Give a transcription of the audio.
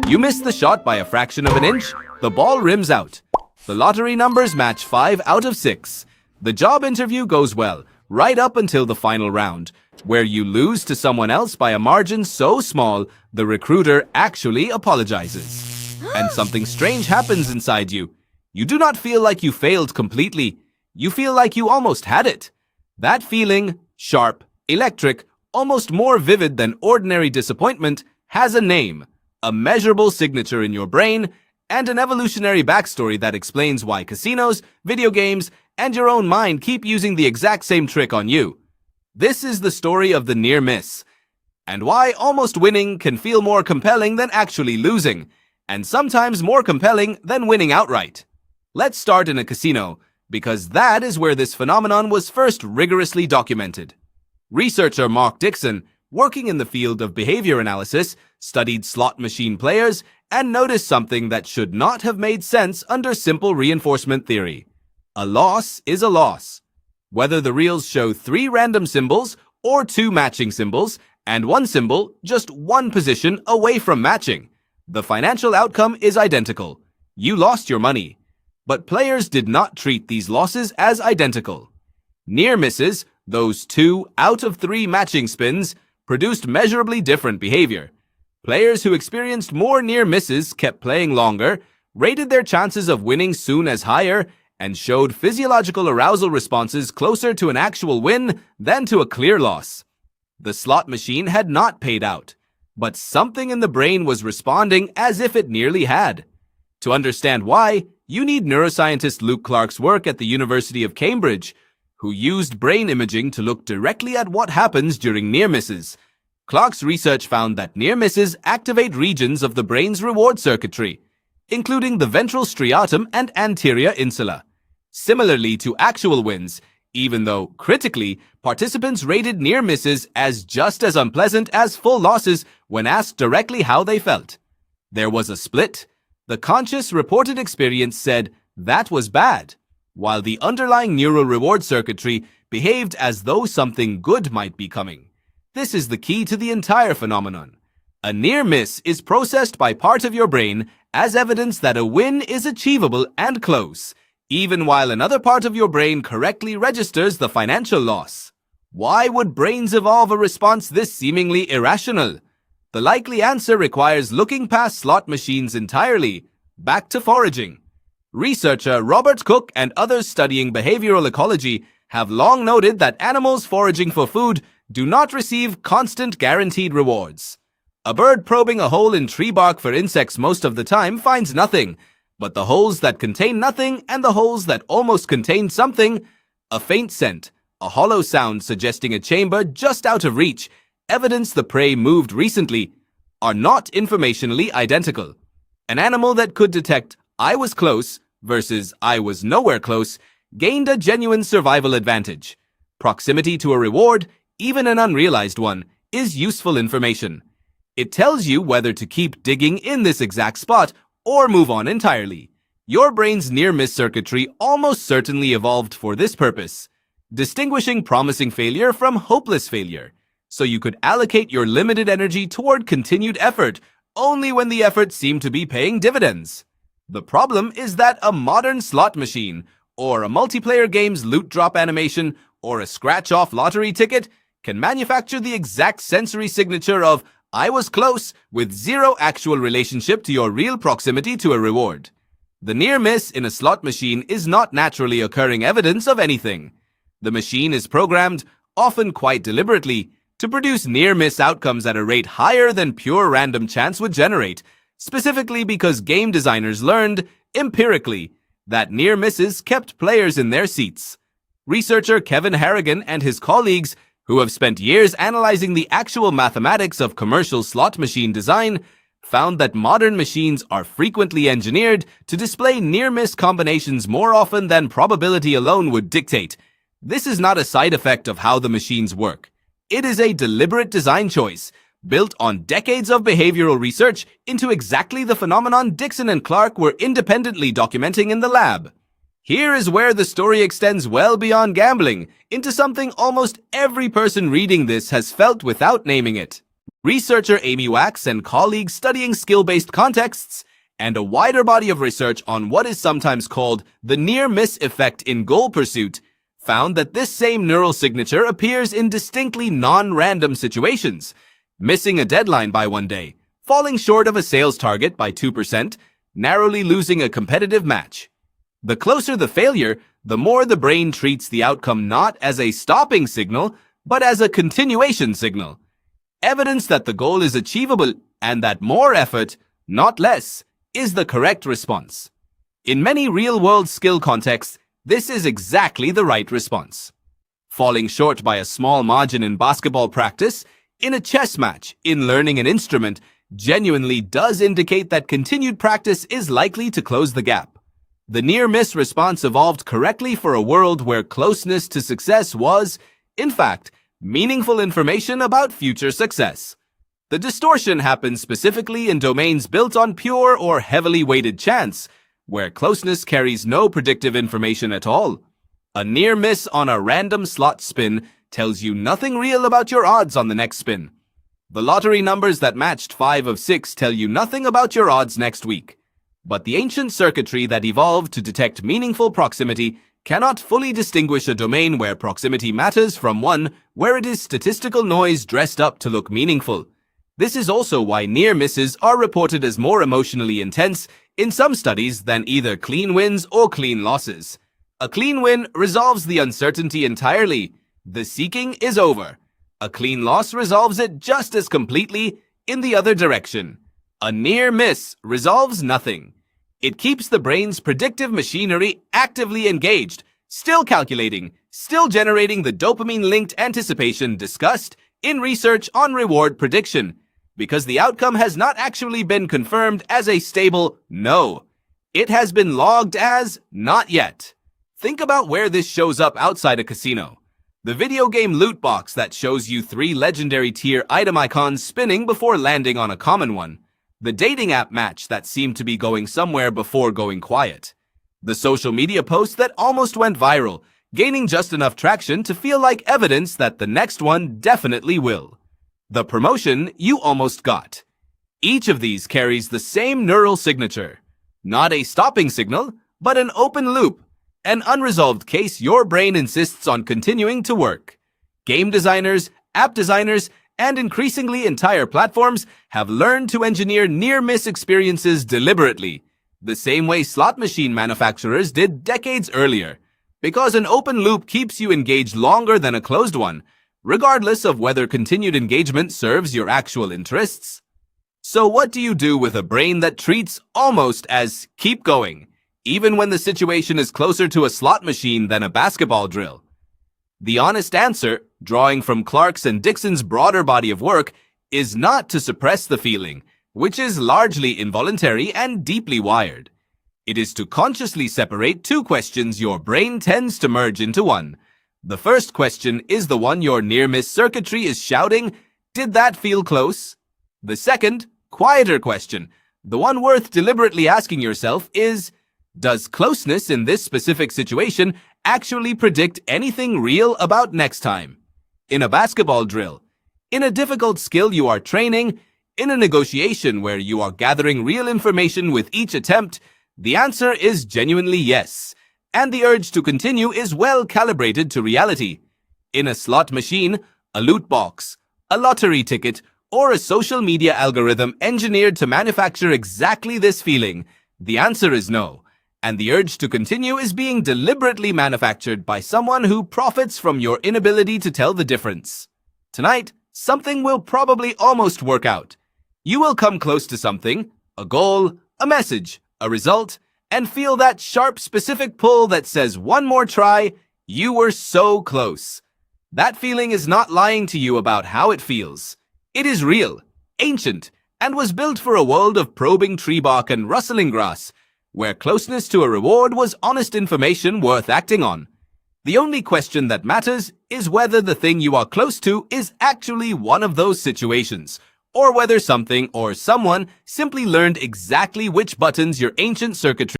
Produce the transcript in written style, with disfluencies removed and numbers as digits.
You miss the shot by a fraction of an inch, the ball rims out. The lottery numbers match 5 out of 6. The job interview goes well, right up until the final round, where you lose to someone else by a margin so small, the recruiter actually apologizes. And something strange happens inside you. You do not feel like you failed completely. You feel like you almost had it. That feeling, sharp, electric, almost more vivid than ordinary disappointment, has a name, a measurable signature in your brain, and an evolutionary backstory that explains why casinos, video games, and your own mind keep using the exact same trick on you. This is the story of the near miss, and why almost winning can feel more compelling than actually losing, and sometimes more compelling than winning outright. Let's start in a casino, because that is where this phenomenon was first rigorously documented. Researcher Mark Dixon, working in the field of behavior analysis, studied slot machine players and noticed something that should not have made sense under simple reinforcement theory. A loss is a loss. Whether the reels show 3 random symbols or 2 matching symbols and one symbol just one position away from matching, the financial outcome is identical. You lost your money. But players did not treat these losses as identical. Near misses, those 2 out of 3 matching spins, produced measurably different behavior. Players who experienced more near misses kept playing longer, rated their chances of winning soon as higher, and showed physiological arousal responses closer to an actual win than to a clear loss. The slot machine had not paid out, but something in the brain was responding as if it nearly had. To understand why, you need neuroscientist Luke Clark's work at the University of Cambridge, who used brain imaging to look directly at what happens during near misses. Clark's research found that near misses activate regions of the brain's reward circuitry, including the ventral striatum and anterior insula. Similarly to actual wins, even though, critically, participants rated near misses as just as unpleasant as full losses when asked directly how they felt. There was a split. The conscious reported experience said that was bad, while the underlying neural reward circuitry behaved as though something good might be coming. This is the key to the entire phenomenon. A near miss is processed by part of your brain as evidence that a win is achievable and close, even while another part of your brain correctly registers the financial loss. Why would brains evolve a response this seemingly irrational? The likely answer requires looking past slot machines entirely, back to foraging. Researcher Robert Cook and others studying behavioral ecology have long noted that animals foraging for food do not receive constant guaranteed rewards. A bird probing a hole in tree bark for insects most of the time finds nothing, but the holes that contain nothing and the holes that almost contain something, a faint scent, a hollow sound suggesting a chamber just out of reach, evidence the prey moved recently, are not informationally identical. An animal that could detect "I was close" versus "I was nowhere close" gained a genuine survival advantage. Proximity to a reward, even an unrealized one, is useful information. It tells you whether to keep digging in this exact spot or move on entirely. Your brain's near-miss circuitry almost certainly evolved for this purpose, distinguishing promising failure from hopeless failure, so you could allocate your limited energy toward continued effort only when the effort seemed to be paying dividends. The problem is that a modern slot machine, or a multiplayer game's loot drop animation, or a scratch-off lottery ticket can manufacture the exact sensory signature of "I was close" with zero actual relationship to your real proximity to a reward. The near miss in a slot machine is not naturally occurring evidence of anything. The machine is programmed, often quite deliberately, to produce near-miss outcomes at a rate higher than pure random chance would generate, specifically because game designers learned, empirically, that near misses kept players in their seats. Researcher Kevin Harrigan and his colleagues, who have spent years analyzing the actual mathematics of commercial slot machine design, found that modern machines are frequently engineered to display near-miss combinations more often than probability alone would dictate. This is not a side effect of how the machines work. It is a deliberate design choice, built on decades of behavioral research into exactly the phenomenon Dixon and Clark were independently documenting in the lab. Here is where the story extends well beyond gambling, into something almost every person reading this has felt without naming it. Researcher Amy Wax and colleagues studying skill-based contexts and a wider body of research on what is sometimes called the near-miss effect in goal pursuit found that this same neural signature appears in distinctly non-random situations: missing a deadline by 1 day, falling short of a sales target by 2%, narrowly losing a competitive match. The closer the failure, the more the brain treats the outcome not as a stopping signal, but as a continuation signal. Evidence that the goal is achievable and that more effort, not less, is the correct response. In many real-world skill contexts, this is exactly the right response. Falling short by a small margin in basketball practice, in a chess match, in learning an instrument, genuinely does indicate that continued practice is likely to close the gap. The near-miss response evolved correctly for a world where closeness to success was, in fact, meaningful information about future success. The distortion happens specifically in domains built on pure or heavily weighted chance, where closeness carries no predictive information at all. A near miss on a random slot spin tells you nothing real about your odds on the next spin. The lottery numbers that matched 5 of 6 tell you nothing about your odds next week. But the ancient circuitry that evolved to detect meaningful proximity cannot fully distinguish a domain where proximity matters from one where it is statistical noise dressed up to look meaningful. This is also why near misses are reported as more emotionally intense in some studies than either clean wins or clean losses. A clean win resolves the uncertainty entirely. The seeking is over. A clean loss resolves it just as completely in the other direction. A near miss resolves nothing. It keeps the brain's predictive machinery actively engaged, still calculating, still generating the dopamine-linked anticipation discussed in research on reward prediction, because the outcome has not actually been confirmed as a stable no. It has been logged as not yet. Think about where this shows up outside a casino. The video game loot box that shows you 3 legendary tier item icons spinning before landing on a common one. The dating app match that seemed to be going somewhere before going quiet. The social media post that almost went viral, gaining just enough traction to feel like evidence that the next one definitely will. The promotion you almost got. Each of these carries the same neural signature. Not a stopping signal, but an open loop. An unresolved case your brain insists on continuing to work. Game designers, app designers, and increasingly entire platforms have learned to engineer near-miss experiences deliberately, the same way slot machine manufacturers did decades earlier, because an open loop keeps you engaged longer than a closed one, regardless of whether continued engagement serves your actual interests. So what do you do with a brain that treats almost as keep going, even when the situation is closer to a slot machine than a basketball drill? The honest answer, drawing from Clark's and Dixon's broader body of work, is not to suppress the feeling, which is largely involuntary and deeply wired. It is to consciously separate 2 questions your brain tends to merge into one. The first question is the one your near-miss circuitry is shouting, "Did that feel close?" The second, quieter question, the one worth deliberately asking yourself is, does closeness in this specific situation actually predict anything real about next time? In a basketball drill, in a difficult skill you are training, in a negotiation where you are gathering real information with each attempt, the answer is genuinely yes, and the urge to continue is well calibrated to reality. In a slot machine, a loot box, a lottery ticket, or a social media algorithm engineered to manufacture exactly this feeling, the answer is no. And the urge to continue is being deliberately manufactured by someone who profits from your inability to tell the difference. Tonight, something will probably almost work out. You will come close to something, a goal, a message, a result, and feel that sharp specific pull that says one more try, you were so close. That feeling is not lying to you about how it feels. It is real, ancient, and was built for a world of probing tree bark and rustling grass, where closeness to a reward was honest information worth acting on. The only question that matters is whether the thing you are close to is actually one of those situations, or whether something or someone simply learned exactly which buttons your ancient circuitry